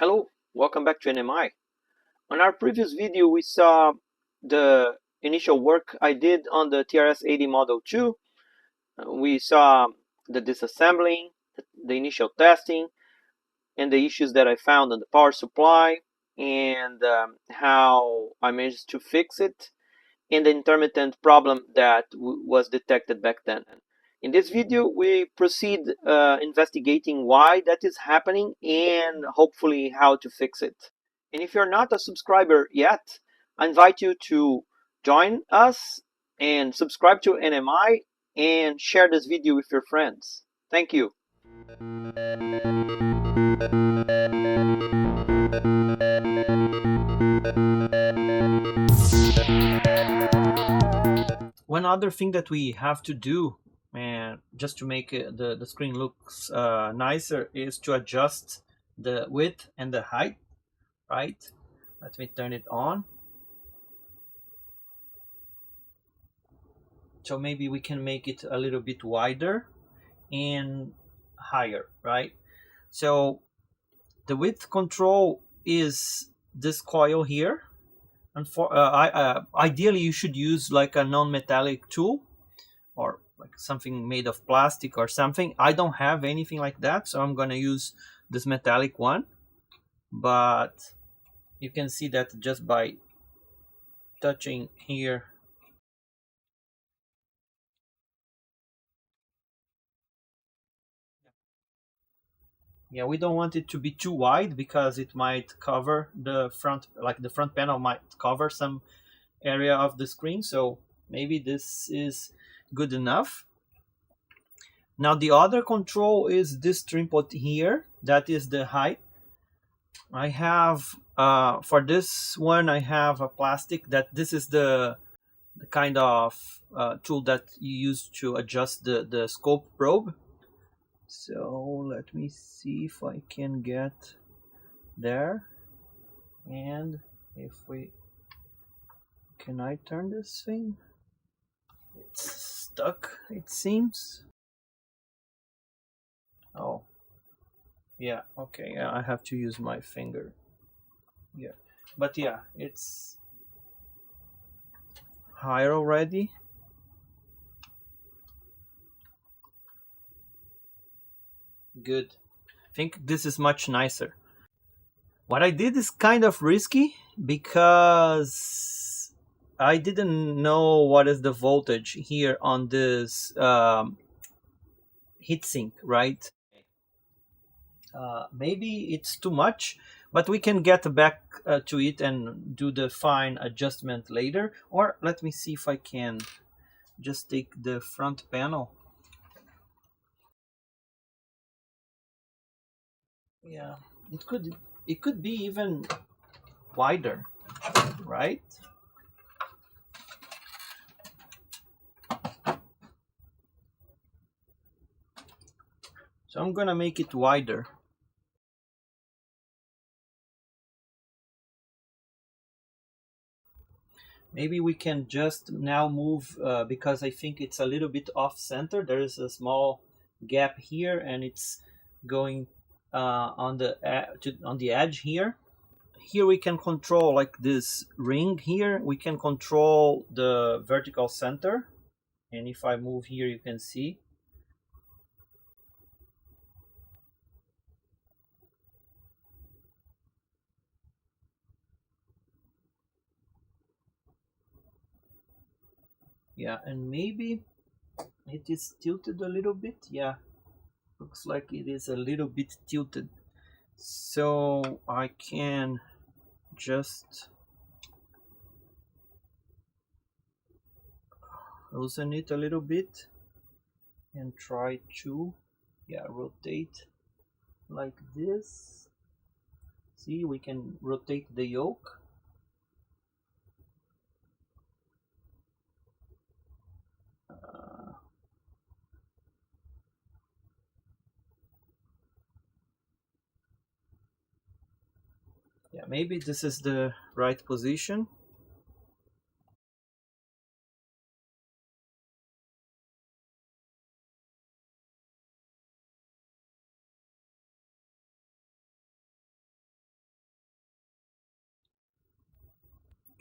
Hello, welcome back to NMI. On our previous video, we saw the initial work I did on the TRS-80 Model II. We saw the disassembling, the initial testing, and the issues that I found on the power supply, and how I managed to fix it, and the intermittent problem that was detected back then. In this video, we proceed investigating why that is happening and hopefully how to fix it. And if you're not a subscriber yet, I invite you to join us and subscribe to NMI and share this video with your friends. Thank you. One other thing that we have to do, and just to make the screen looks nicer, is to adjust the width and the height, right? Let me turn it on. So maybe we can make it a little bit wider and higher, right? So the width control is this coil here. And for ideally you should use like a non-metallic tool or like something made of plastic or something. I don't have anything like that, so I'm gonna use this metallic one. But you can see that just by touching here. Yeah, we don't want it to be too wide because it might cover the front, like the front panel might cover some area of the screen. So maybe this is good enough. Now the other control is this trim pot here. That is the height. I have, for this one, I have a plastic that this is the kind of tool that you use to adjust the scope probe. So let me see if I can get there. And if we, can I turn this thing? It's stuck, it seems. Oh, yeah, okay, yeah, I have to use my finger. Yeah, but yeah, it's higher already. Good. I think this is much nicer. What I did is kind of risky because I didn't know what is the voltage here on this heatsink, right? Maybe it's too much, but we can get back to it and do the fine adjustment later. Or let me see if I can just take the front panel. Yeah, it could be even wider, right? So I'm gonna make it wider. Maybe we can just now move, because I think it's a little bit off center. There is a small gap here and it's going on the edge here. Here we can control, like this ring here, we can control the vertical center. And if I move here, you can see. Yeah, and maybe it is tilted a little bit. Yeah, looks like it is a little bit tilted. So I can just loosen it a little bit and try to, yeah, rotate like this. See, we can rotate the yoke. Yeah, maybe this is the right position.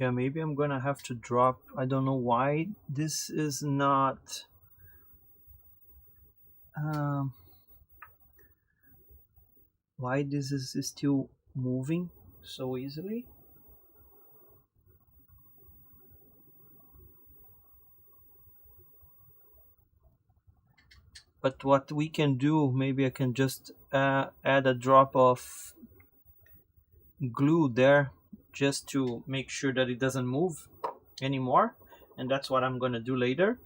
Yeah, maybe I'm gonna have to drop. I don't know why this is not. Um, why this is still moving so easily. But what we can do, maybe I can just add a drop of glue there just to make sure that it doesn't move anymore, and that's what I'm gonna do later.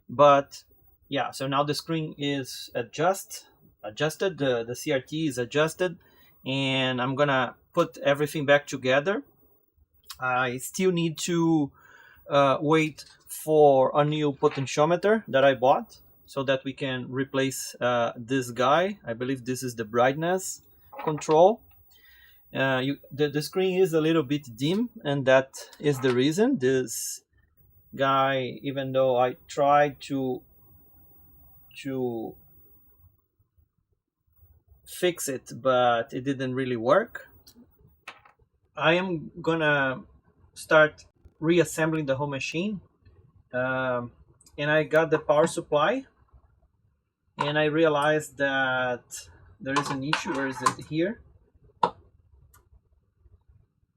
But yeah, so now the screen is adjusted, the CRT is adjusted, and I'm gonna put everything back together. I still need to wait for a new potentiometer that I bought so that we can replace this guy. I believe this is the brightness control. The screen is a little bit dim, and that is the reason. This guy, even though I tried to fix it, but it didn't really work. I am gonna start reassembling the whole machine, and I got the power supply, and I realized that there is an issue. Where is it? Here.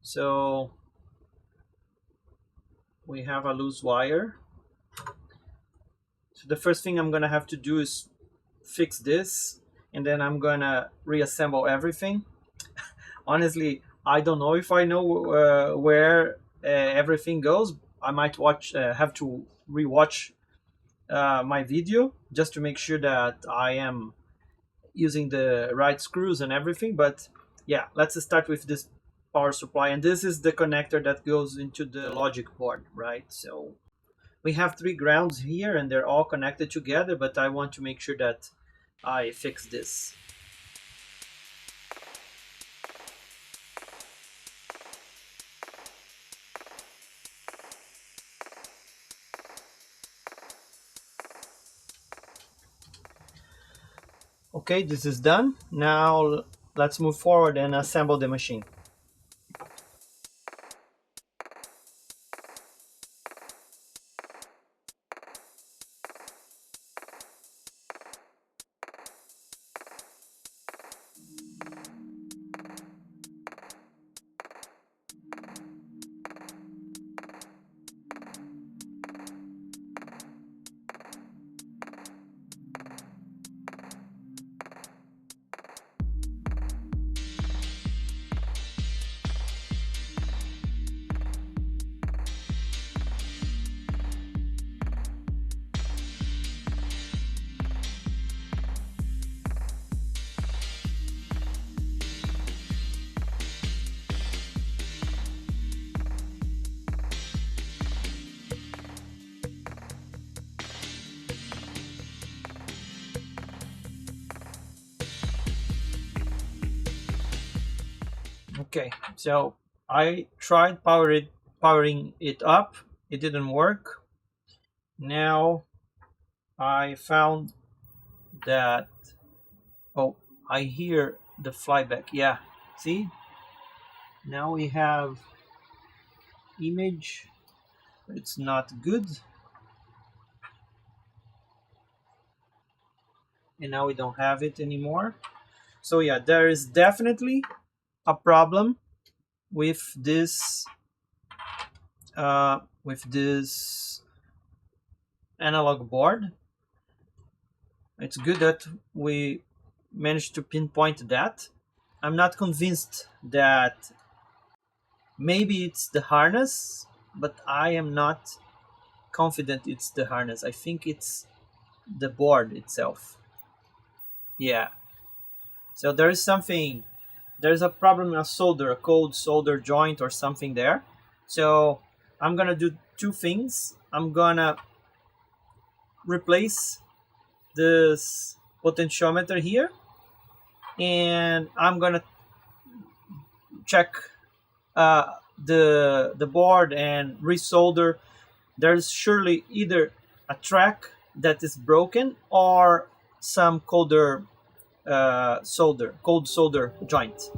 So we have a loose wire. So the first thing I'm gonna have to do is fix this, and then I'm gonna reassemble everything. Honestly, I don't know if I know where everything goes. I might have to rewatch my video just to make sure that I am using the right screws and everything. But yeah, let's start with this power supply, and this is the connector that goes into the logic board, right? So we have 3 grounds here, and they're all connected together, but I want to make sure that I fix this. Okay, this is done. Now let's move forward and assemble the machine. Okay, so I tried powering it up. It didn't work. Now I found that, oh, I hear the flyback. Yeah, see? Now we have image. It's not good. And now we don't have it anymore. So yeah, there is definitely a problem with this analog board. It's good that we managed to pinpoint that. I'm not convinced that maybe it's the harness, but I am not confident it's the harness. I think it's the board itself. Yeah. So there's a problem in a solder, a cold solder joint or something there. So I'm gonna do 2 things. I'm gonna replace this potentiometer here, and I'm gonna check the board and resolder. There's surely either a track that is broken or some cold solder joint.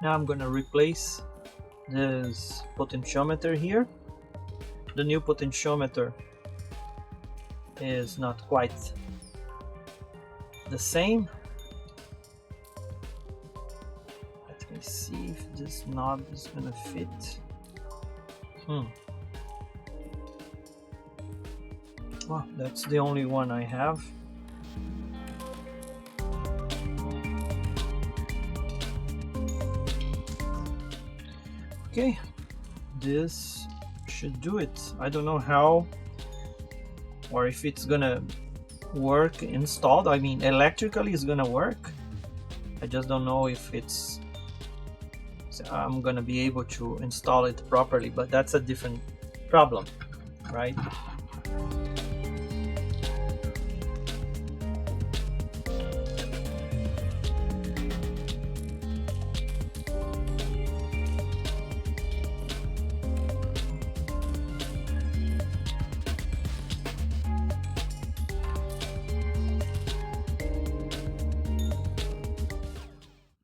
Now I'm gonna replace this potentiometer here. The new potentiometer is not quite the same. Let me see if this knob is gonna fit. Well, that's the only one I have. Okay, this should do it. I don't know how or if it's gonna work installed. I mean, electrically it's gonna work. I just don't know if I'm gonna be able to install it properly, but that's a different problem, right?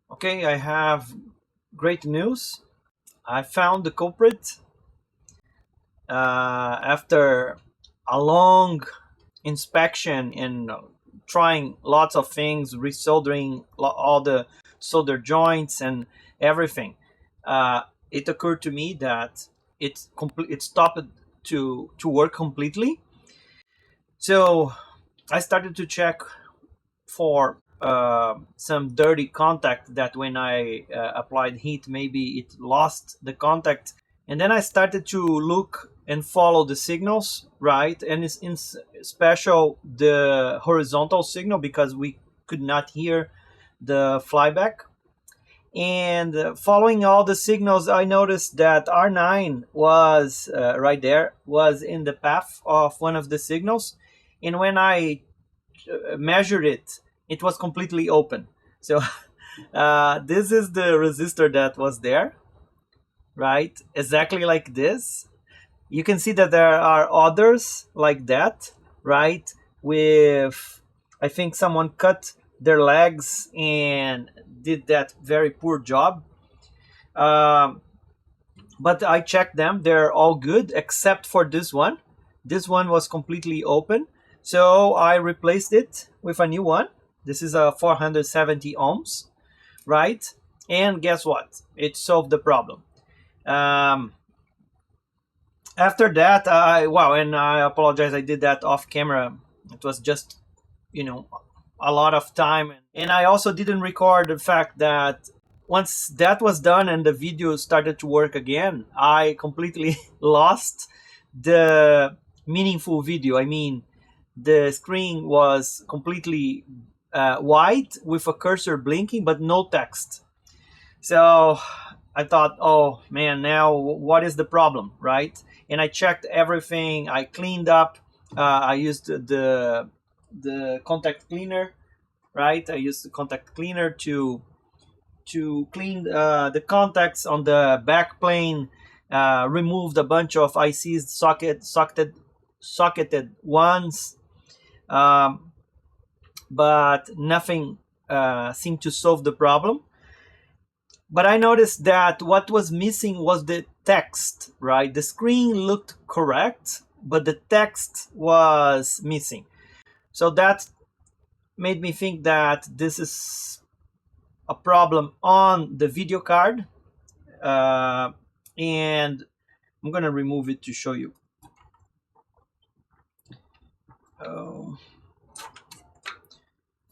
Okay, I have great news. I found the culprit. After a long inspection and trying lots of things, resoldering all the solder joints and everything, it occurred to me that it stopped to work completely. So I started to check for some dirty contact that when I applied heat, maybe it lost the contact. And then I started to look and follow the signals, right? And it's in special the horizontal signal, because we could not hear the flyback. And following all the signals, I noticed that R9 was right there, was in the path of one of the signals. And when I measured it, it was completely open. So this is the resistor that was there, right? Exactly like this. You can see that there are others like that, right? With, I think someone cut their legs and did that very poor job. But I checked them, they're all good except for this one. This one was completely open. So I replaced it with a new one. This is a 470 ohms, right? And guess what? It solved the problem. After that, and I apologize, I did that off camera. It was just, a lot of time. And I also didn't record the fact that once that was done and the video started to work again, I completely lost the meaningful video. I mean, the screen was completely white with a cursor blinking, but no text. So I thought, oh man, now what is the problem, right? And I checked everything. I cleaned up. I used the contact cleaner, right? I used the contact cleaner to clean the contacts on the back plane. Removed a bunch of ICs socketed ones, but nothing seemed to solve the problem. But I noticed that what was missing was the text, right? The screen looked correct, but the text was missing. So that made me think that this is a problem on the video card. And I'm gonna remove it to show you.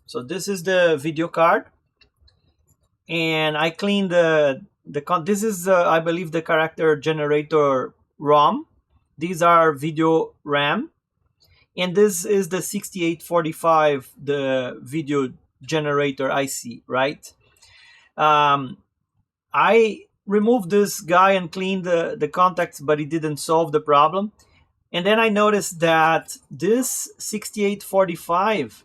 So this is the video card. And I cleaned this is I believe the character generator ROM. These are video RAM, and this is the 6845, the video generator IC, right? I removed this guy and cleaned the contacts, but it didn't solve the problem. And then I noticed that this 6845,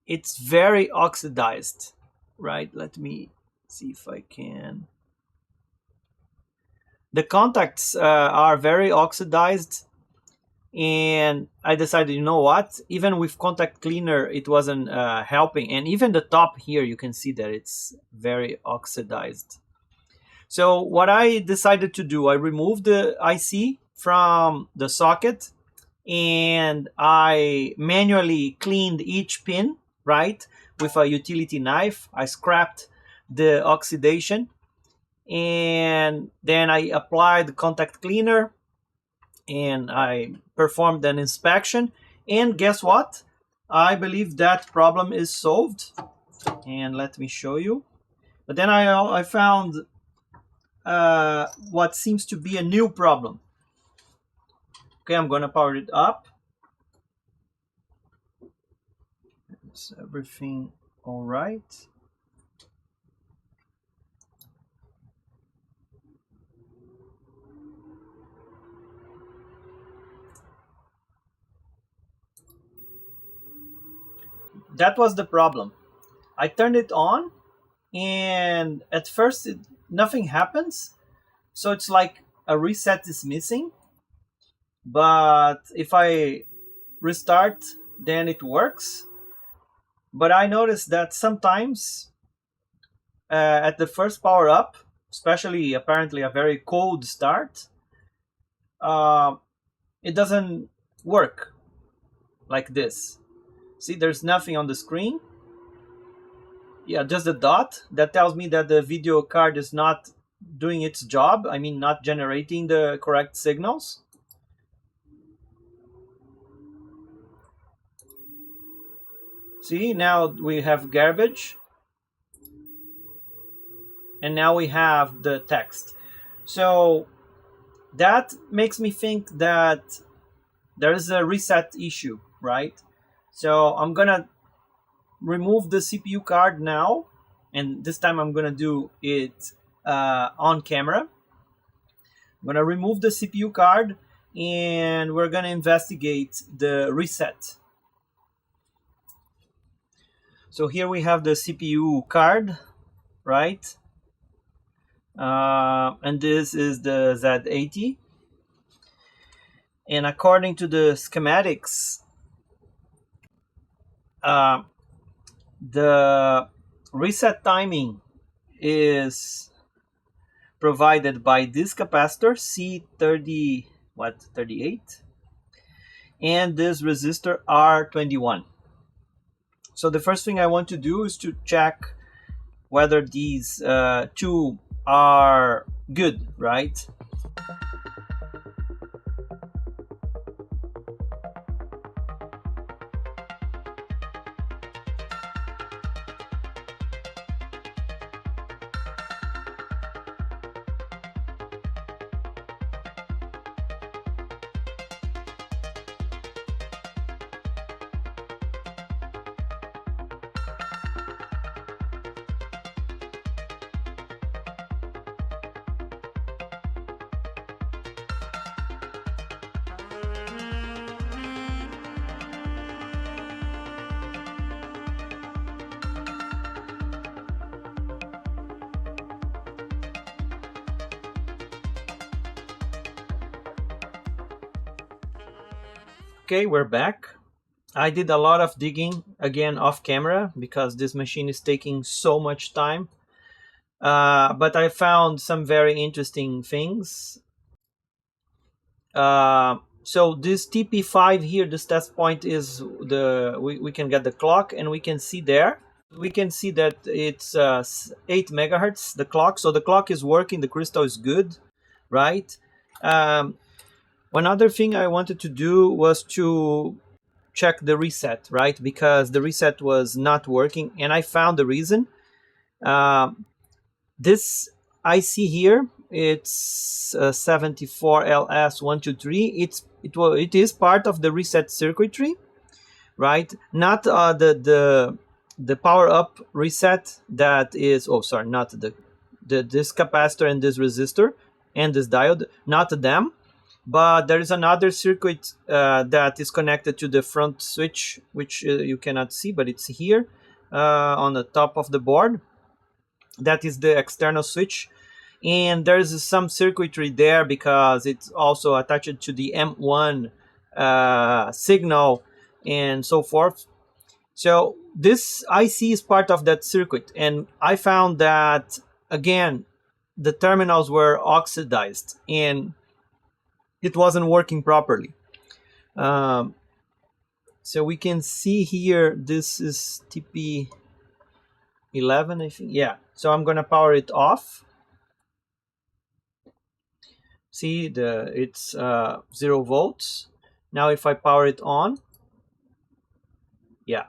it's very oxidized, right? Let me see if I can. the contacts are very oxidized, and I decided, you know what, even with contact cleaner it wasn't helping, and even the top here you can see that it's very oxidized. So what I decided to do, I removed the IC from the socket and I manually cleaned each pin, right, with a utility knife. I scrapped the oxidation and then I applied the contact cleaner and I performed an inspection, and guess what? I believe that problem is solved, and let me show you. But then I found what seems to be a new problem. Okay, I'm gonna power it up. Is everything all right? That was the problem. I turned it on and at first nothing happens. So it's like a reset is missing. But if I restart, then it works. But I noticed that sometimes at the first power up, especially apparently a very cold start, it doesn't work like this. See, there's nothing on the screen. Yeah, just a dot. That tells me that the video card is not doing its job. I mean, not generating the correct signals. See, now we have garbage. And now we have the text. So that makes me think that there is a reset issue, right? So I'm gonna remove the CPU card now, and this time I'm gonna do it on camera. I'm gonna remove the CPU card and we're gonna investigate the reset. So here we have the CPU card, right? And this is the Z80. And according to the schematics, the reset timing is provided by this capacitor C30, 38, and this resistor R21. So the first thing I want to do is to check whether these two are good, right? Okay, we're back. I did a lot of digging again off camera because this machine is taking so much time. But I found some very interesting things. So this TP5 here, this test point is we can get the clock and we can see there. We can see that it's 8 megahertz, the clock. So the clock is working, the crystal is good, right? One other thing I wanted to do was to check the reset, right? Because the reset was not working, and I found the reason. This IC here, it's 74LS123. It is part of the reset circuitry, right? Not the power up reset that is. Oh, sorry, not this capacitor and this resistor and this diode, not them. But there is another circuit that is connected to the front switch, which you cannot see, but it's here on the top of the board. That is the external switch. and there's some circuitry there because it's also attached to the M1 signal and so forth. So this IC is part of that circuit, and I found that again the terminals were oxidized and it wasn't working properly. Um, so we can see here this is TP11, I think. Yeah, so I'm gonna power it off. See, it's 0 volts. Now if I power it on, yeah,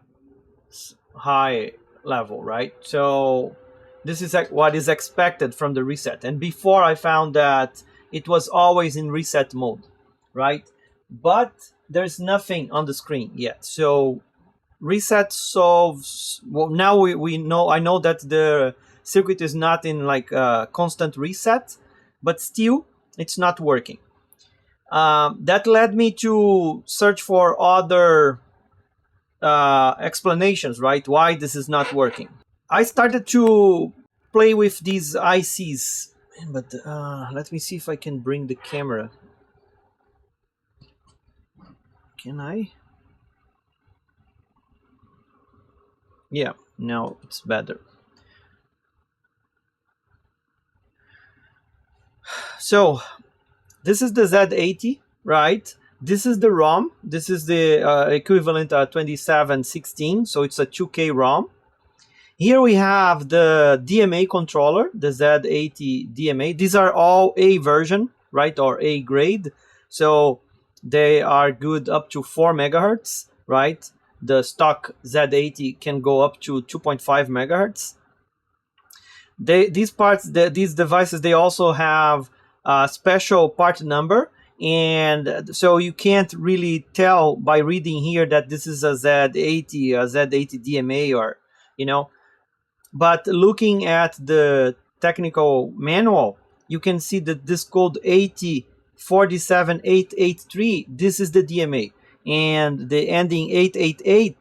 it's high level, right? So this is like what is expected from the reset. And before I found that it was always in reset mode, right? But there's nothing on the screen yet. So reset solves, well, now we know, I know that the circuit is not in like a constant reset, but still it's not working. That led me to search for other explanations, right? Why this is not working. I started to play with these ICs, but let me see if I can bring the camera. Can I? Yeah, now it's better. So this is the Z80, right? This is the ROM. This is the equivalent 2716, so it's a 2K ROM. Here we have the DMA controller, the Z80 DMA. These are all A version, right, or A grade. So they are good up to 4 megahertz, right? The stock Z80 can go up to 2.5 megahertz. These devices, they also have a special part number, and so you can't really tell by reading here that this is a Z80, a Z80 DMA, or but looking at the technical manual, you can see that this code 8047883, this is the DMA, and the ending 880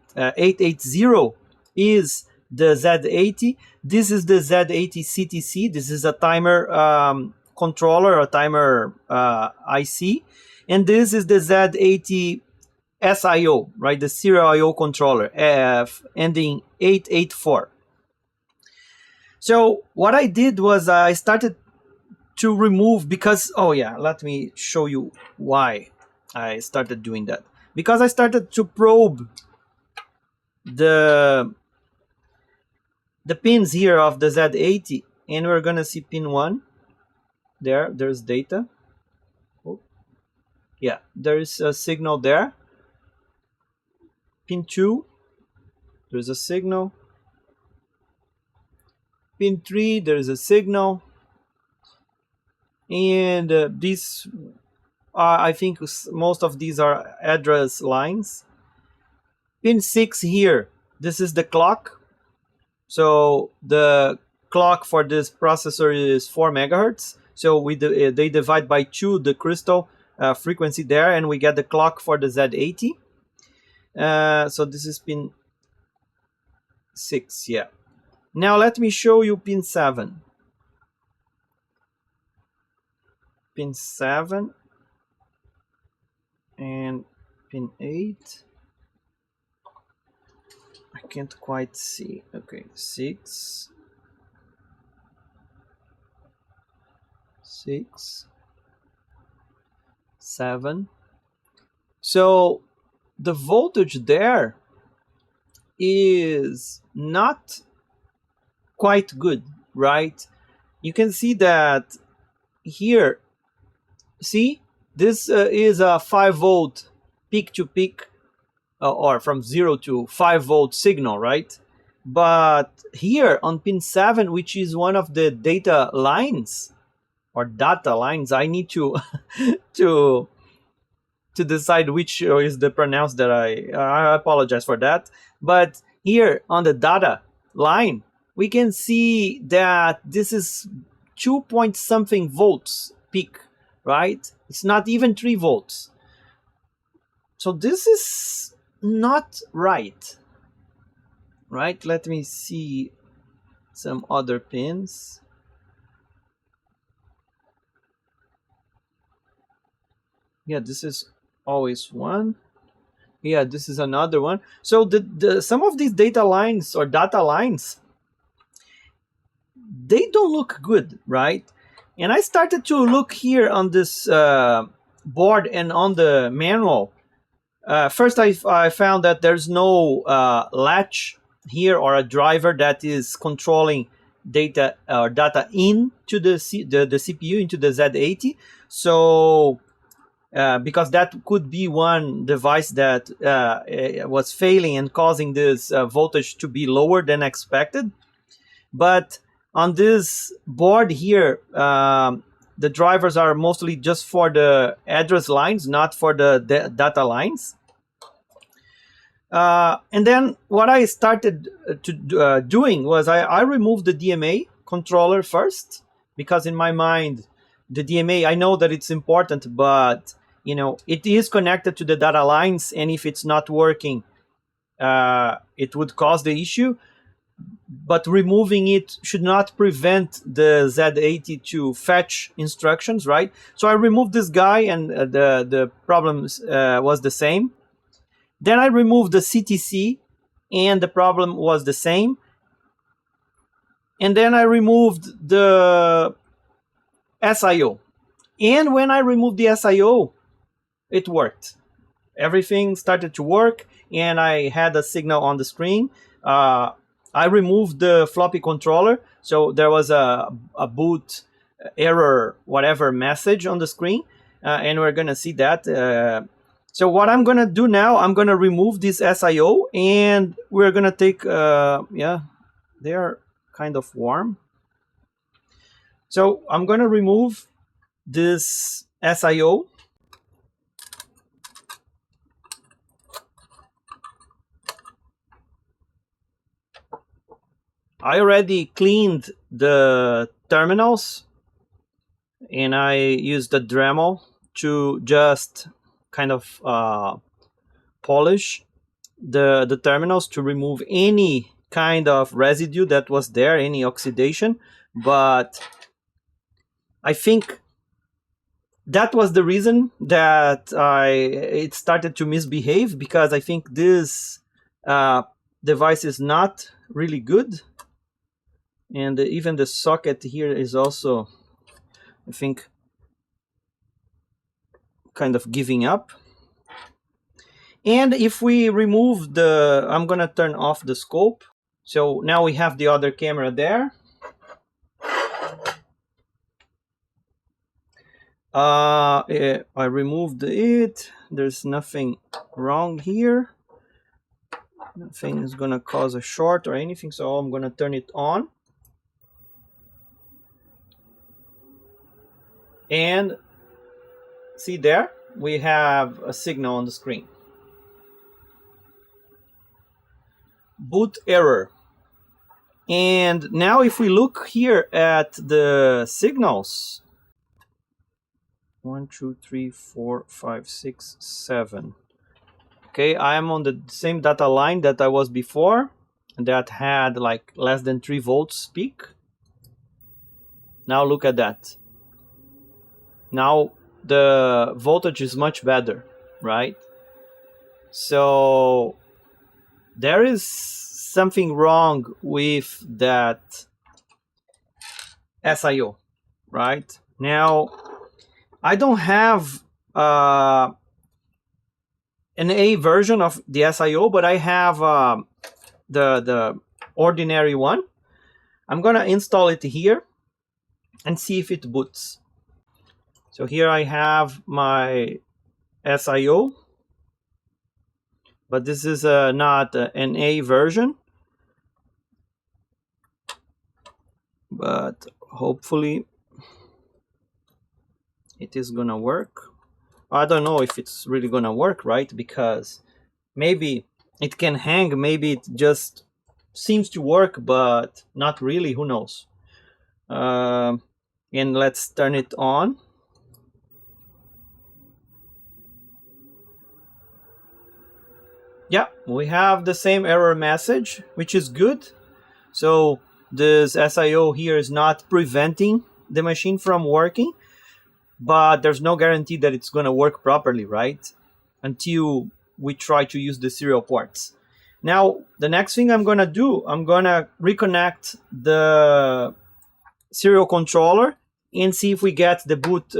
is the Z80. This is the Z80 CTC. This is a timer controller, a timer IC, and this is the Z80 SIO, right? The serial IO controller, ending 884. So what I did was I started to remove, because, oh yeah, let me show you why I started doing that. Because I started to probe the pins here of the Z80, and we're gonna see pin 1. There's data. Oh, yeah, there is a signal there. Pin 2, there's a signal. Pin 3, there's a signal. And these are, I think most of these are address lines. Pin 6 here, this is the clock. So the clock for this processor is 4 megahertz. So they divide by 2 the crystal frequency there, and we get the clock for the Z80. So this is pin 6, yeah. Now let me show you pin 7. Pin 7 and pin 8. I can't quite see. Okay, 6, 7. So the voltage there is not quite good, right? You can see that here. See, this is a 5 volt peak to peak, or from 0 to 5 volt signal, right? But here on pin 7, which is one of the data lines or data lines, I need to to decide which is the pronounce that I apologize for that. But here on the data line, we can see that this is 2 point something volts peak, right? It's not even 3 volts. So this is not right. Right? Let me see some other pins. Yeah, this is always one. Yeah, this is another one. So some of these data lines or data lines, they don't look good, right? And I started to look here on this board and on the manual. First, I found that there's no latch here or a driver that is controlling data or data into the CPU, into the Z80. So because that could be one device that was failing and causing this voltage to be lower than expected. But on this board here, the drivers are mostly just for the address lines, not for the data lines. And then what I started doing was I removed the DMA controller first, because in my mind, the DMA, I know that it's important, but it is connected to the data lines, and if it's not working, it would cause the issue. But removing it should not prevent the Z80 to fetch instructions, right? So I removed this guy, and the problems was the same. Then I removed the CTC, and the problem was the same. And then I removed the SIO. And when I removed the SIO, it worked. Everything started to work, and I had a signal on the screen. I removed the floppy controller, so there was a boot error, whatever message on the screen, and we're gonna see that. So what I'm gonna do now, I'm gonna remove this SIO, and we're gonna take, yeah, they are kind of warm. So I'm gonna remove this SIO. I already cleaned the terminals, and I used the Dremel to just kind of polish the terminals to remove any kind of residue that was there, any oxidation. But I think that was the reason that it started to misbehave, because I think this device is not really good. And even the socket here is also, I think, kind of giving up. And if we remove I'm gonna turn off the scope. So now we have the other camera there. I removed it. There's nothing wrong here. Nothing is gonna cause a short or anything, so I'm gonna turn it on. And see there, we have a signal on the screen. Boot error. And now if we look here at the signals, 1, 2, 3, 4, 5, 6, 7. Okay, I am on the same data line that I was before, that had like less than 3 volts peak. Now look at that. Now the voltage is much better, right? So there is something wrong with that SIO, right? Now I don't have an A version of the SIO, but I have the ordinary one. I'm gonna install it here and see if it boots. So here I have my SIO, but this is not an A version, but hopefully it is gonna work. I don't know if it's really gonna work, right? Because maybe it can hang, maybe it just seems to work, but not really, who knows. And let's turn it on. Yeah, we have the same error message, which is good. So this SIO here is not preventing the machine from working. but there's no guarantee that it's going to work properly, right? Until we try to use the serial ports. Now, the next thing I'm going to do, I'm going to reconnect the serial controller and see if we get the boot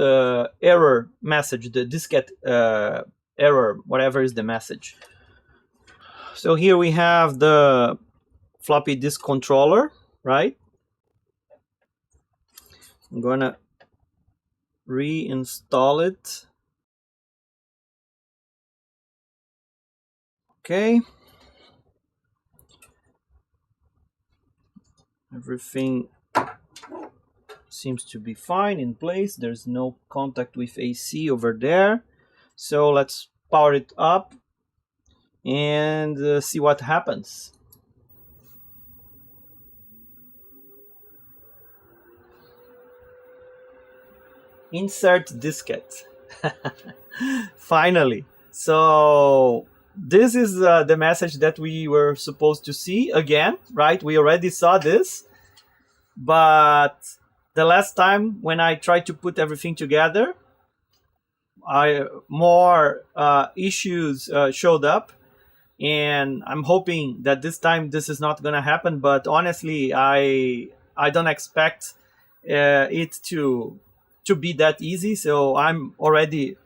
error message, the diskette error, whatever is the message. So here we have the floppy disk controller, right? I'm going to reinstall it. Okay. Everything seems to be fine in place. There's no contact with AC over there. So let's power it up and see what happens. Insert diskette. Finally. So this is the message that we were supposed to see again, right? We already saw this, but the last time when I tried to put everything together, more issues showed up, and I'm hoping that this time this is not going to happen. But honestly, I don't expect it to be that easy. So I'm already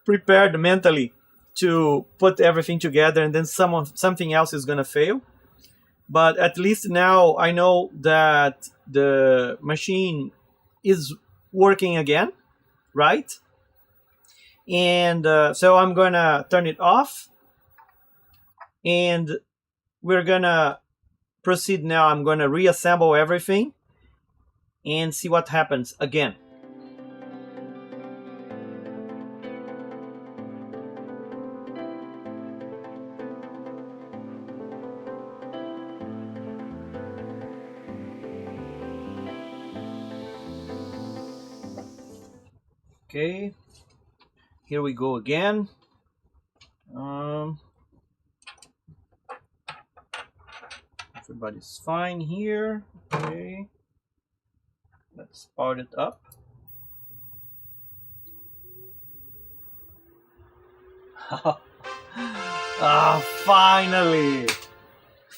prepared mentally to put everything together, and then something else is going to fail. But at least now I know that the machine is working again, right? And so I'm going to turn it off, and we're going to proceed now. I'm going to reassemble everything and see what happens again. Okay, here we go again. Everybody's fine here. Okay, let's start it up.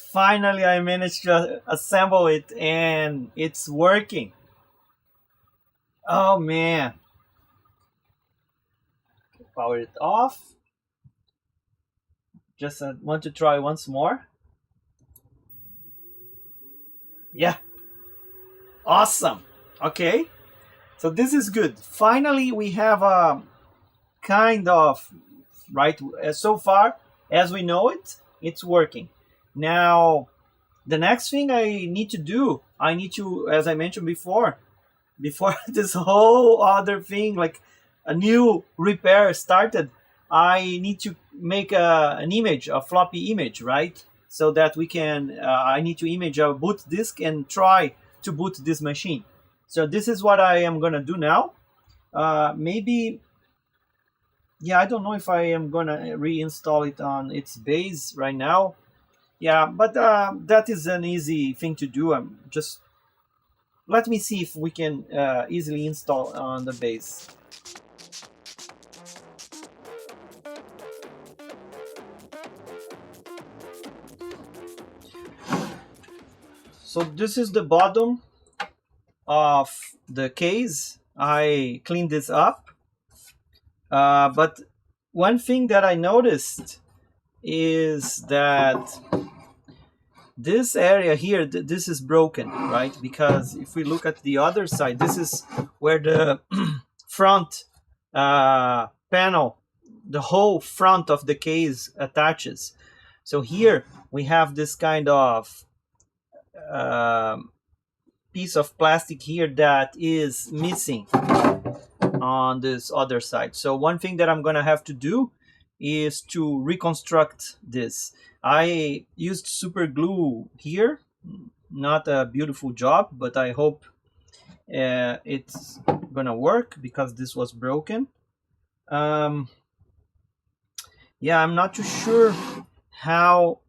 Finally I managed to assemble it, and it's working. Oh man. Power it off. Just want to try once more. Yeah. Awesome. Okay. So this is good. Finally, we have a kind of, right, so far as we know it, it's working. Now, the next thing I need to do, I need to, as I mentioned before this whole other thing, like a new repair started, I need to make an image, a floppy image, right? So that we can, I need to image a boot disk and try to boot this machine. So this is what I am gonna do now. Maybe, yeah, I don't know if I am gonna reinstall it on its base right now. Yeah, but that is an easy thing to do. Just let me see if we can easily install on the base. So this is the bottom of the case. I cleaned this up. But one thing that I noticed is that this area here, this is broken, right? Because if we look at the other side, this is where the front panel, the whole front of the case attaches. So here we have this kind of piece of plastic here that is missing on this other side. So one thing that I'm gonna have to do is to reconstruct this. I used super glue here, not a beautiful job, but I hope it's gonna work because this was broken. Yeah, I'm not too sure how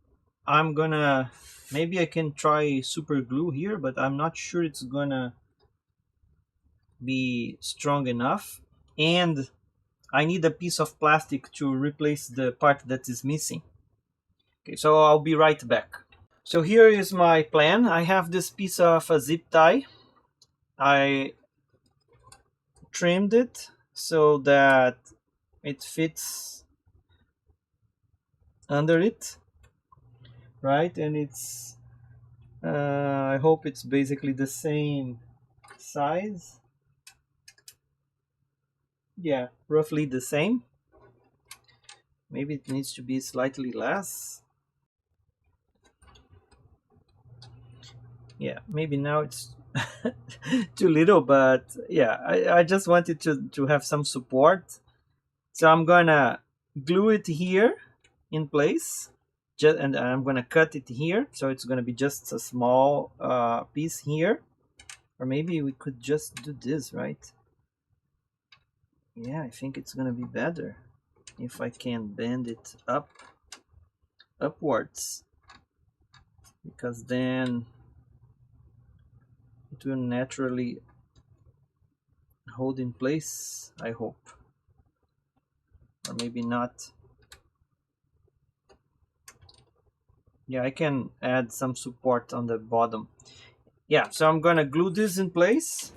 I'm gonna, maybe I can try super glue here, but I'm not sure it's gonna be strong enough. and I need a piece of plastic to replace the part that is missing. Okay, so I'll be right back. So here is my plan. I have this piece of a zip tie. I trimmed it so that it fits under it, right? And it's I hope it's basically the same size. Yeah, roughly the same. Maybe it needs to be slightly less. Yeah, maybe now it's too little, but yeah, I just wanted to have some support. So I'm gonna glue it here in place, and I'm gonna cut it here, so it's gonna be just a small piece here. Or maybe we could just do this, right? Yeah, I think it's gonna be better if I can bend it upwards, because then it will naturally hold in place, I hope. Or maybe not. Yeah, I can add some support on the bottom. Yeah, so I'm gonna glue this in place.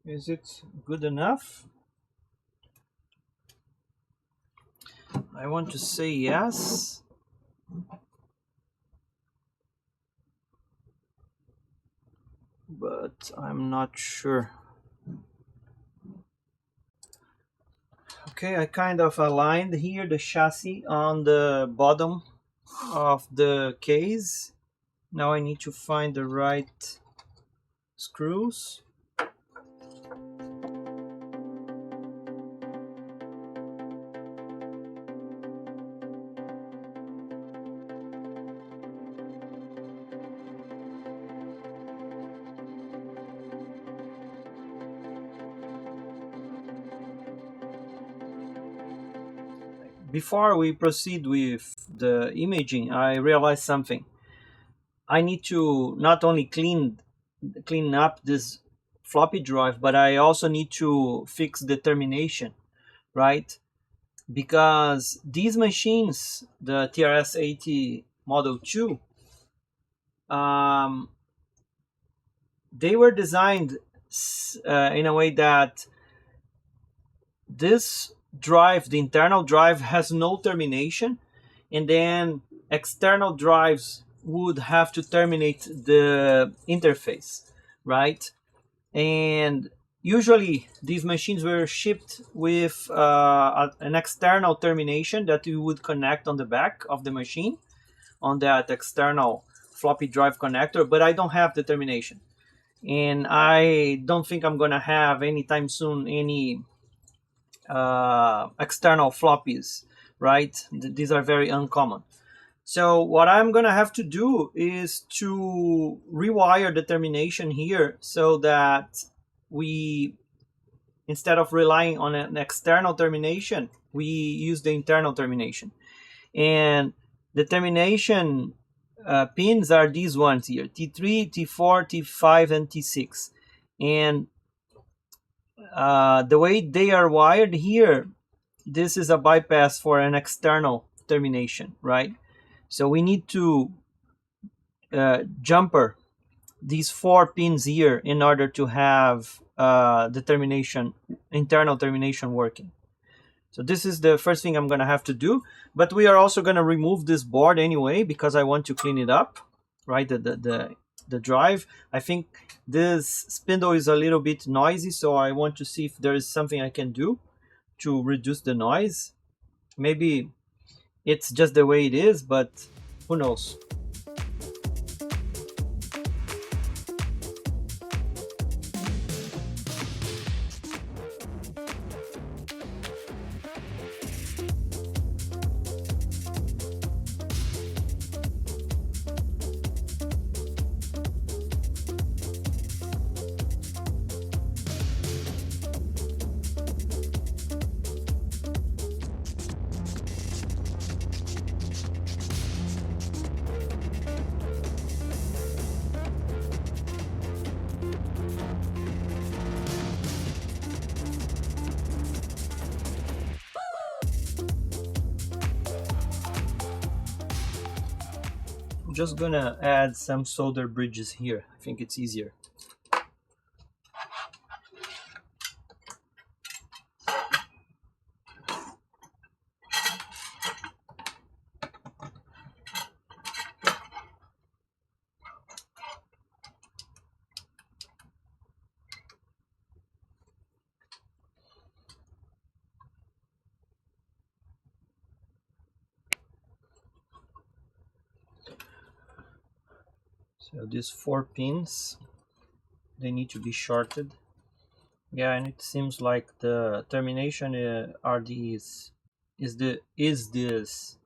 Is it good enough? I want to say yes. But I'm not sure. Okay, I kind of aligned here the chassis on the bottom of the case. Now I need to find the right screws. Before we proceed with the imaging, I realized something. I need to not only clean up this floppy drive, but I also need to fix the termination, right? Because these machines, the TRS-80 Model II, they were designed in a way that this drive, the internal drive, has no termination, and then external drives would have to terminate the interface, right? And usually these machines were shipped with an external termination that you would connect on the back of the machine on that external floppy drive connector, but I don't have the termination, and I don't think I'm gonna have anytime soon any external floppies, right? These are very uncommon. So what I'm gonna have to do is to rewire the termination here so that we, instead of relying on an external termination, we use the internal termination. And the termination pins are these ones here: T3, T4, T5, and T6. And the way they are wired here, this is a bypass for an external termination, right? So we need to jumper these 4 pins here in order to have the termination, internal termination working. So this is the first thing I'm going to have to do. But we are also going to remove this board anyway, because I want to clean it up, right? The drive. I think this spindle is a little bit noisy, so I want to see if there is something I can do to reduce the noise. Maybe it's just the way it is, but who knows? just gonna add some solder bridges here. I think it's easier. So these 4 pins, they need to be shorted. Yeah, and it seems like the termination is this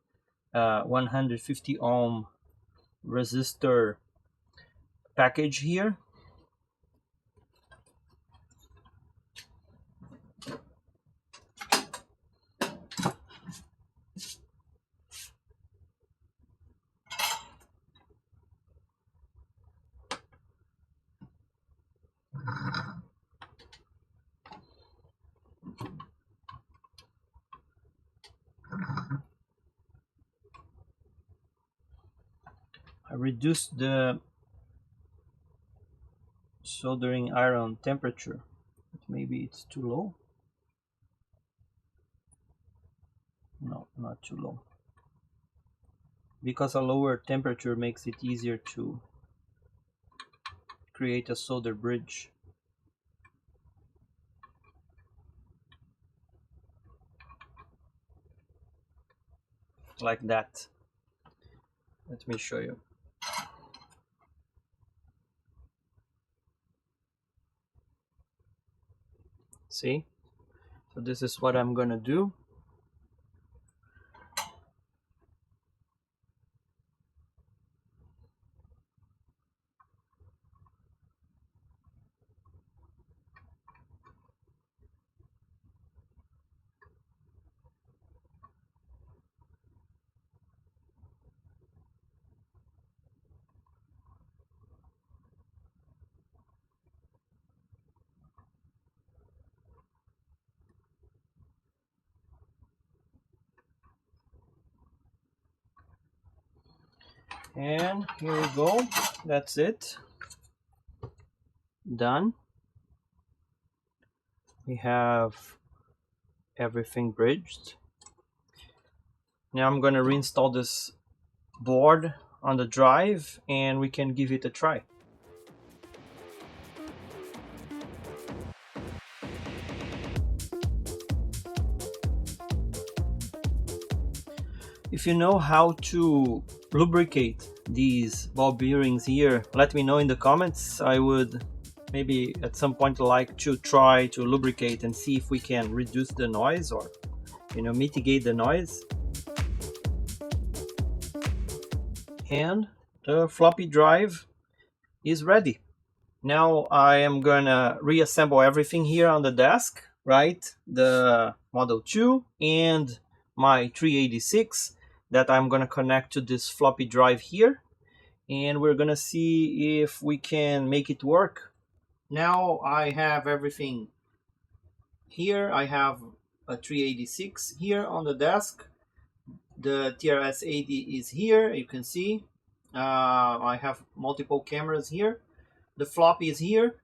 150 ohm resistor package here. I reduced the soldering iron temperature, but maybe it's too low. No, not too low. Because a lower temperature makes it easier to create a solder bridge. Like that. Let me show you. See? So this is what I'm gonna do. And here we go. That's it. Done. We have everything bridged. Now I'm gonna reinstall this board on the drive and we can give it a try. If you know how to lubricate these ball bearings here, let me know in the comments. I would maybe at some point like to try to lubricate and see if we can reduce the noise or mitigate the noise. And the floppy drive is ready. Now I am gonna reassemble everything here on the desk, right? The Model II and my 386 that I'm gonna connect to this floppy drive here, and we're gonna see if we can make it work. Now I have everything here. I have a 386 here on the desk. The TRS-80 is here, you can see. I have multiple cameras here. The floppy is here.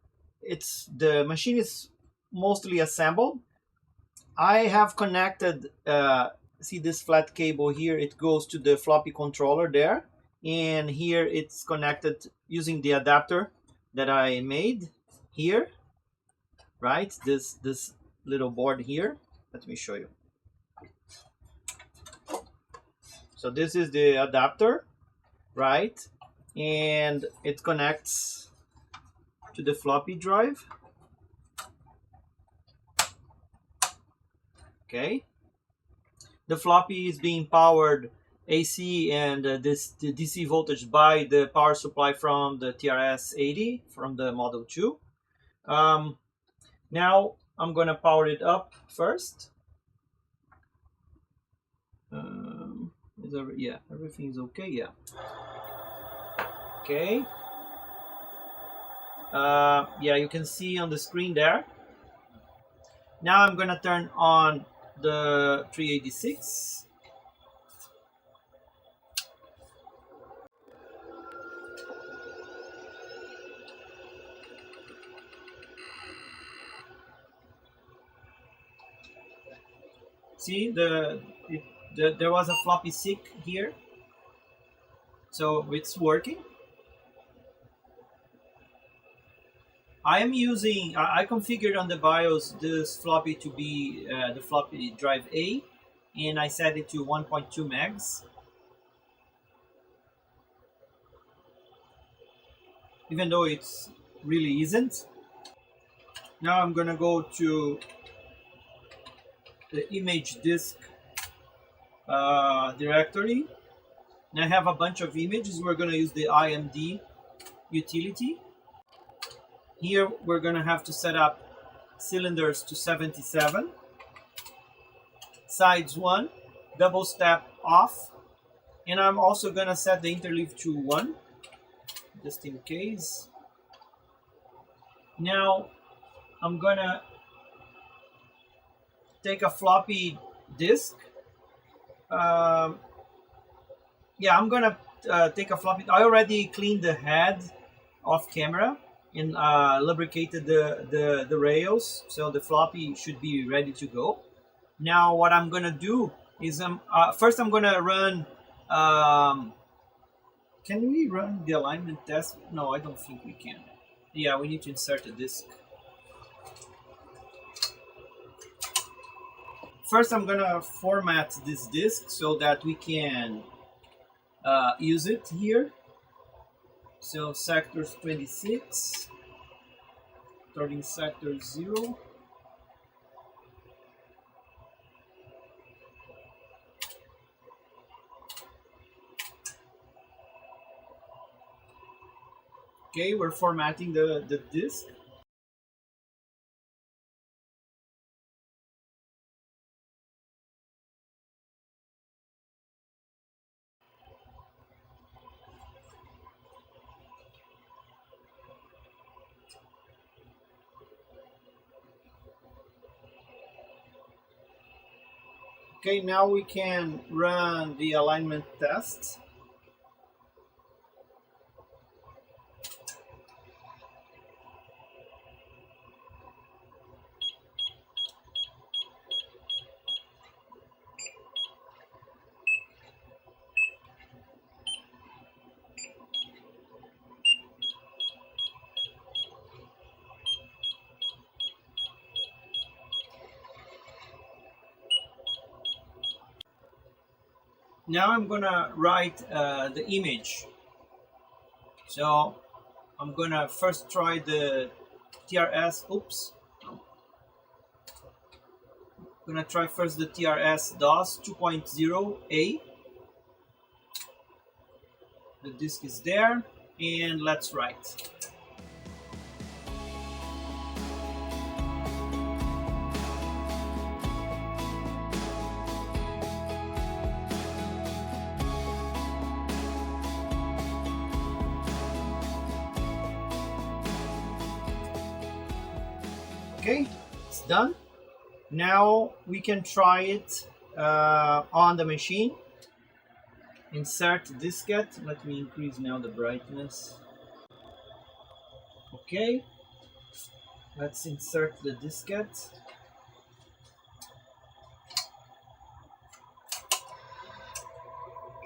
The machine is mostly assembled. I have connected see this flat cable here, it goes to the floppy controller there, and here it's connected using the adapter that I made here, right? This little board here. Let me show you. So this is the adapter, right? And it connects to the floppy drive. Okay. The floppy is being powered AC and the DC voltage by the power supply from the TRS-80 from the Model II. Now I'm gonna power it up first. Yeah, everything's okay. Yeah. Okay. Yeah, you can see on the screen there. Now I'm gonna turn on the 386. See, there was a floppy sick here, so it's working. I am using, I configured on the BIOS this floppy to be the floppy drive A, and I set it to 1.2 megs. Even though it's really isn't. Now I'm gonna go to the image disk directory, and I have a bunch of images. We're gonna use the IMD utility. Here we're gonna have to set up cylinders to 77, sides 1, double step off, and I'm also gonna set the interleave to 1, just in case. Now I'm gonna take a floppy disk. Yeah, I'm gonna take a floppy. I already cleaned the head off camera and lubricated the rails, so the floppy should be ready to go. Now what I'm gonna do is first I'm gonna run. Can we run the alignment test? No, I don't think we can. Yeah, we need to insert a disk. First, I'm gonna format this disk so that we can use it here. So sectors 26, starting sector 0. Okay, we're formatting the disk. Okay, now we can run the alignment test. Now I'm gonna write the image. So I'm gonna first try the TRS. Oops. I'm gonna try first the TRS-DOS 2.0A. The disk is there, and let's write. Okay, it's done. Now we can try it on the machine. Insert diskette. Let me increase now the brightness. Okay, let's insert the diskette.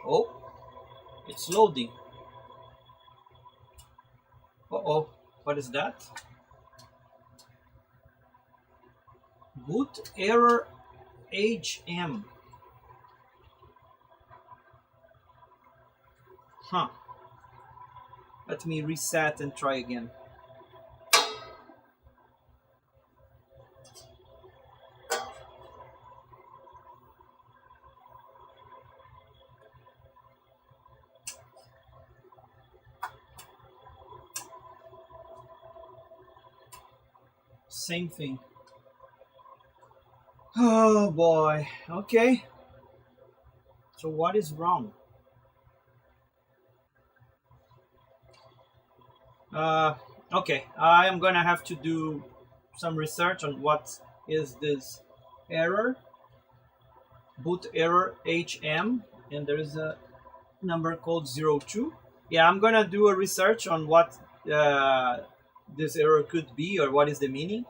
Oh, it's loading. Uh-oh, what is that? Boot error HM. Huh. Let me reset and try again. Same thing. Oh boy. Okay. So what is wrong? Okay, I am gonna have to do some research on what is this error. Boot error HM, and there is a number called 02. Yeah, I'm gonna do a research on what this error could be or what is the meaning,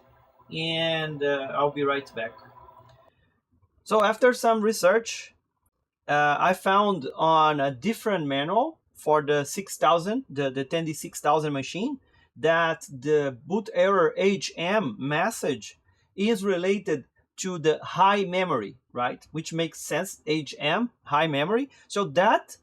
and I'll be right back. So after some research, I found on a different manual for the 6000, the Tandy 6000 machine, that the boot error HM message is related to the high memory, right? Which makes sense, HM, high memory. So that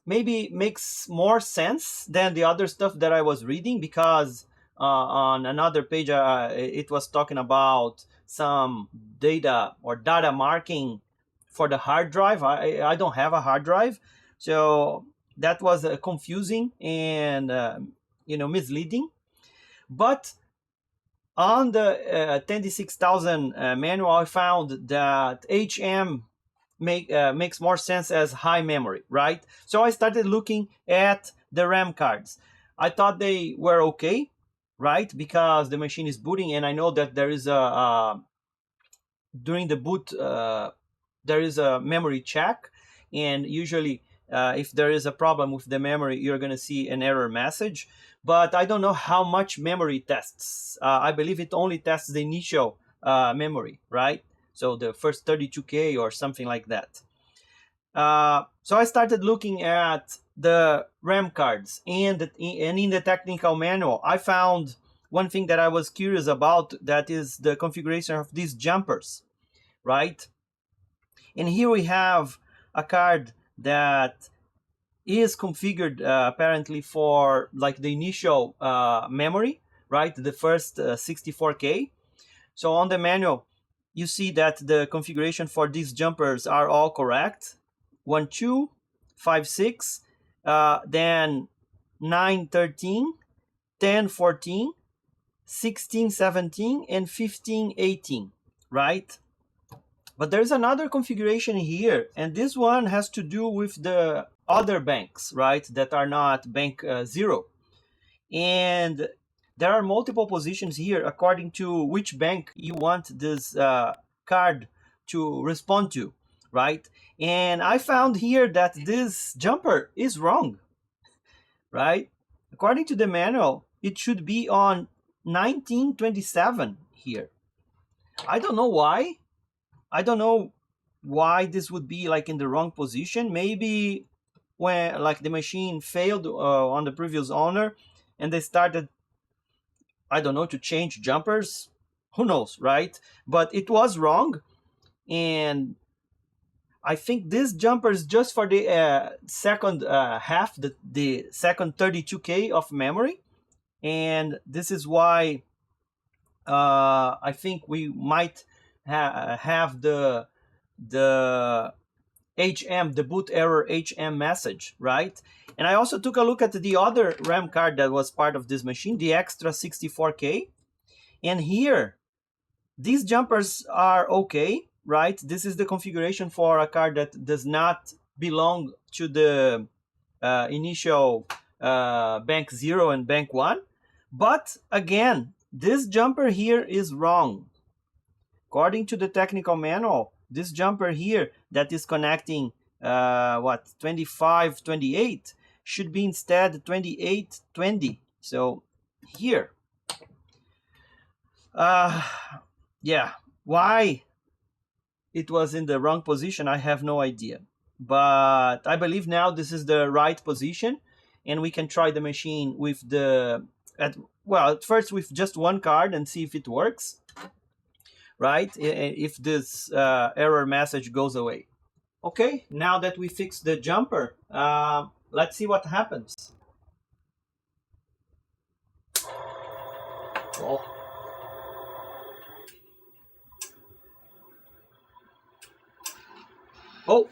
maybe makes more sense than the other stuff that I was reading, because on another page it was talking about some data or data marking for the hard drive. I don't have a hard drive, so that was confusing and misleading. But on the 10D6000 manual, I found that HM makes more sense as high memory, right? So I started looking at the RAM cards. I thought they were okay, right? Because the machine is booting, and I know that there is during the boot there is a memory check, and usually if there is a problem with the memory, you're going to see an error message. But I don't know how much memory tests. I believe it only tests the initial memory, right? So the first 32K or something like that. So I started looking at the RAM cards, and in the technical manual, I found one thing that I was curious about, that is the configuration of these jumpers, right? And here we have a card that is configured apparently for like the initial memory, right? The first 64K. So on the manual, you see that the configuration for these jumpers are all correct. 1, 2, 5, 6, then 9, 13, 10, 14, 16, 17, and 15, 18, right? But there's another configuration here, and this one has to do with the other banks, right, that are not bank 0. And there are multiple positions here according to which bank you want this card to respond to, right? And I found here that this jumper is wrong, right? According to the manual, it should be on 1927 here. I don't know why. I don't know why this would be like in the wrong position. Maybe when like the machine failed on the previous owner, and they started, I don't know, to change jumpers. Who knows, right? But it was wrong, and I think this jumper is just for the second half, the second 32K of memory, and this is why I think we might have the HM, the boot error HM message, right? And I also took a look at the other RAM card that was part of this machine, the extra 64K. And here, these jumpers are okay, right? This is the configuration for a card that does not belong to the initial bank 0 and bank 1. But again, this jumper here is wrong. According to the technical manual, this jumper here that is connecting 25, 28 should be instead 28, 20. So here, yeah, why it was in the wrong position, I have no idea. But I believe now this is the right position, and we can try the machine with at first with just one card and see if it works, right? If this error message goes away. Okay, now that we fixed the jumper, let's see what happens. Oh. Oh.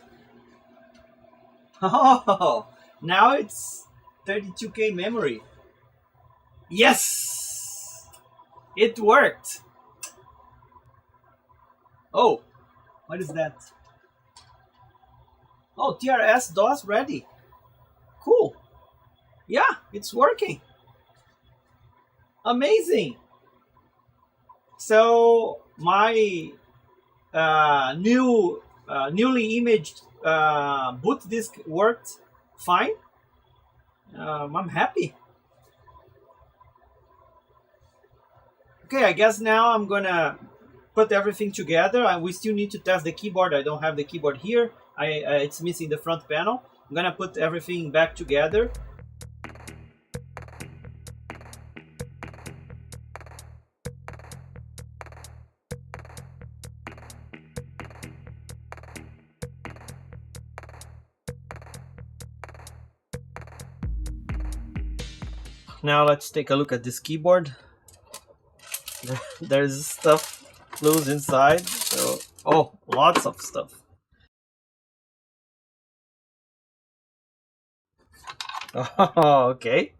Oh, now it's 32K memory. Yes! It worked! Oh, what is that? Oh, TRS-DOS ready. Cool. Yeah, it's working. Amazing. So my newly imaged boot disk worked fine. I'm happy. Okay, I guess now I'm gonna put everything together, and we still need to test the keyboard. I don't have the keyboard here. It's missing the front panel. I'm gonna put everything back together. Now let's take a look at this keyboard. There's stuff loose inside, so oh, lots of stuff. Oh, okay.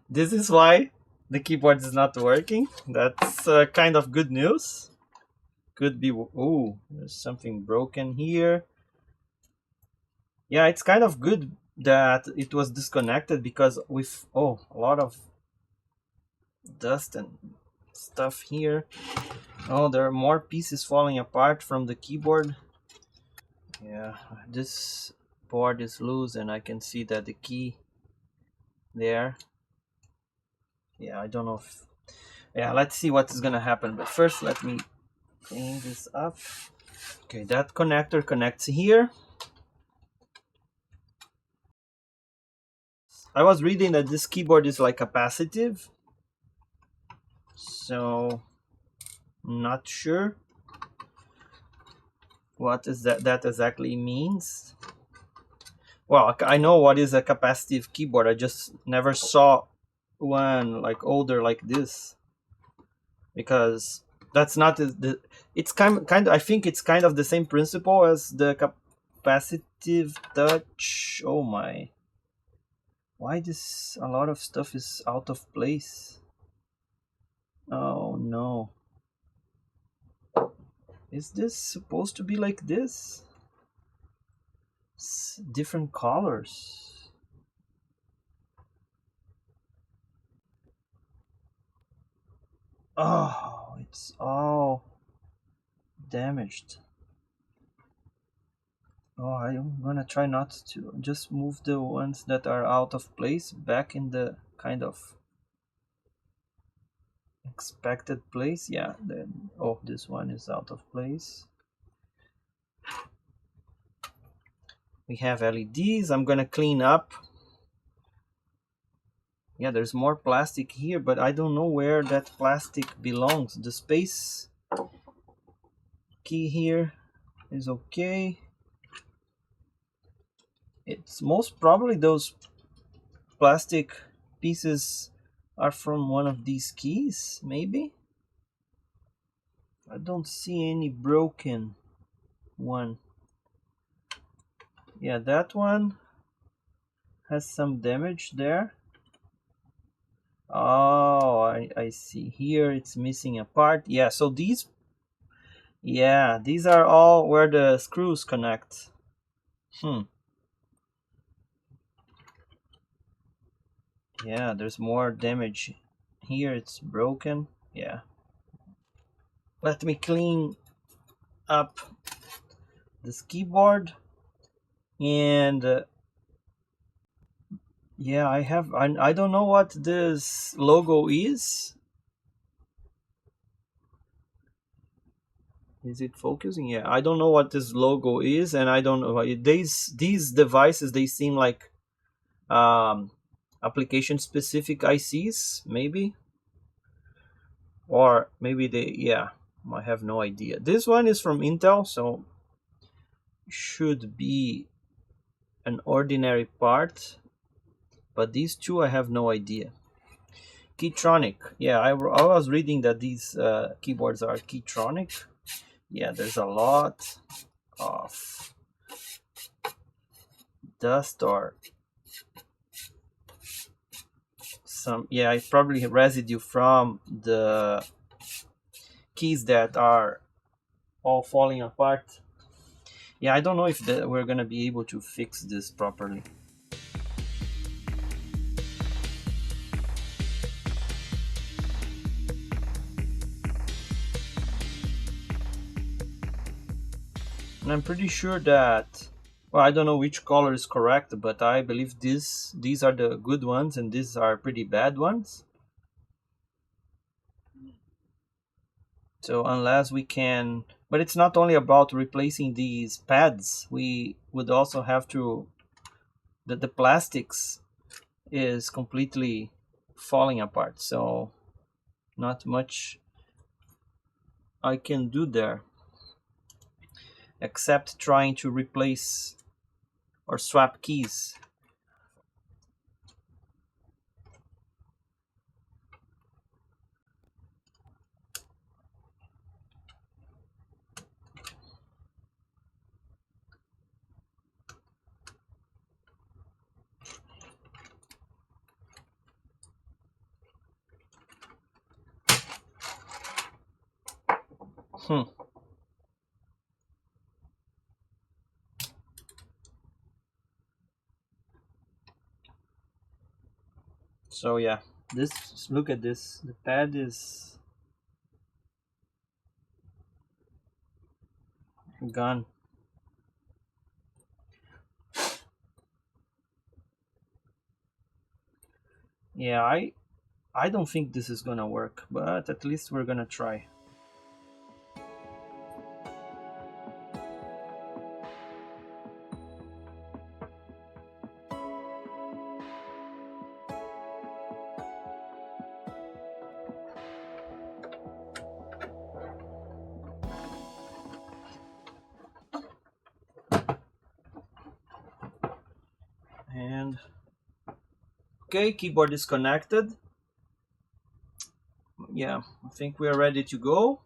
This is why the keyboard is not working. That's kind of good news. Could be. Oh, there's something broken here. Yeah, it's kind of good that it was disconnected, because with a lot of dust and stuff here. Oh, there are more pieces falling apart from the keyboard. Yeah, this board is loose, and I can see that the key there. Yeah, I don't know if... Yeah, let's see what is gonna happen. But first, let me clean this up. Okay, that connector connects here. I was reading that this keyboard is like capacitive, so I'm not sure what is that exactly means. Well, I know what is a capacitive keyboard. I just never saw one like older like this, because that's not the... It's kind of, I think it's kind of the same principle as the capacitive touch. Oh my, why this a lot of stuff is out of place? Oh no, is this supposed to be like this? It's different colors. Oh, it's all damaged. Oh, I'm gonna try not to just move the ones that are out of place back in the kind of expected place. Yeah, then oh, this one is out of place. We have LEDs. I'm gonna clean up. Yeah, there's more plastic here, but I don't know where that plastic belongs. The space key here is okay. It's most probably those plastic pieces are from one of these keys, maybe. I don't see any broken one. Yeah, that one has some damage there. Oh, I see here it's missing a part. Yeah, so these, yeah, these are all where the screws connect. Yeah, there's more damage here. It's broken. Yeah, let me clean up this keyboard. And yeah, I don't know what this logo is. Is it focusing? Yeah, I don't know what this logo is, and I don't know these devices. They seem like application specific ICs, maybe, or maybe they... Yeah, I have no idea. This one is from Intel, so should be an ordinary part, but these two I have no idea. Keytronic. Yeah, I was reading that these keyboards are Keytronic. Yeah, there's a lot of dust or some... Yeah, it's probably residue from the keys that are all falling apart. Yeah, I don't know if we're gonna be able to fix this properly. And I'm pretty sure that... Well, I don't know which color is correct, but I believe these are the good ones and these are pretty bad ones. So unless we can, but it's not only about replacing these pads, we would also have to, the plastics is completely falling apart, so not much I can do there except trying to replace or swap keys. So yeah, this, look at this, the pad is gone. Yeah, I don't think this is gonna work, but at least we're gonna try. And okay, keyboard is connected. Yeah, I think we are ready to go.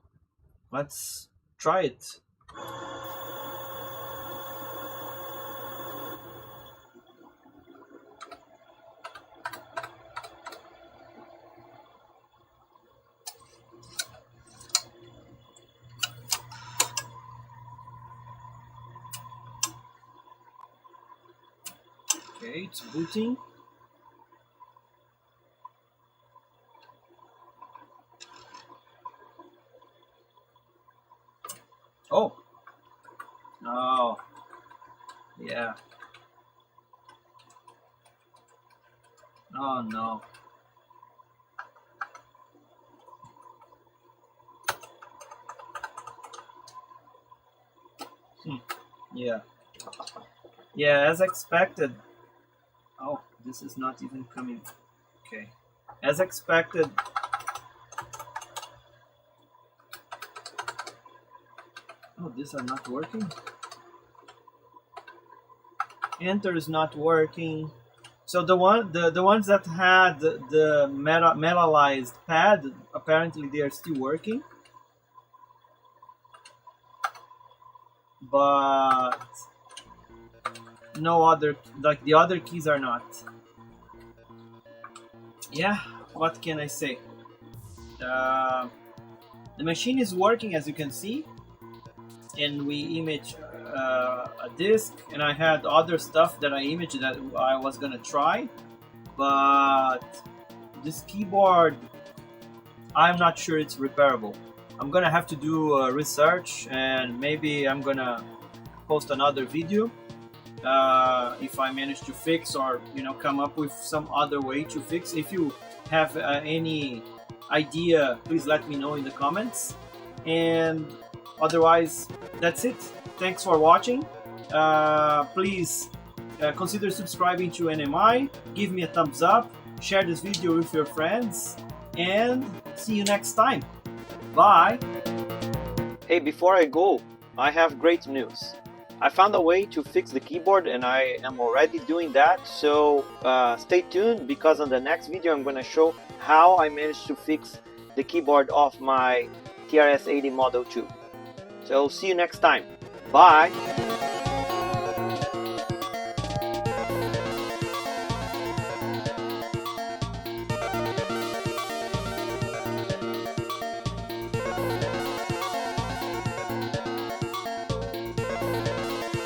Let's try it. Okay, it's booting. Oh. Oh. Yeah. Oh no. Yeah. Yeah, as expected. Oh, this is not even coming. Okay. As expected. Oh, these are not working. Enter is not working. So the ones that had the metallized pad, apparently they are still working, but no other, like the other keys are not. Yeah, what can I say? The machine is working, as you can see, and we image a disk, and I had other stuff that I imaged that I was gonna try, but this keyboard, I'm not sure it's repairable. I'm gonna have to do research, and maybe I'm gonna post another video if I manage to fix, or come up with some other way to fix. If you have any idea, please let me know in the comments. And otherwise, that's it. Thanks for watching. Please consider subscribing to NMI, give me a thumbs up, share this video with your friends, and see you next time. Bye! Hey, before I go, I have great news. I found a way to fix the keyboard, and I am already doing that, so stay tuned, because on the next video I'm going to show how I managed to fix the keyboard of my TRS-80 Model II. So see you next time. Bye!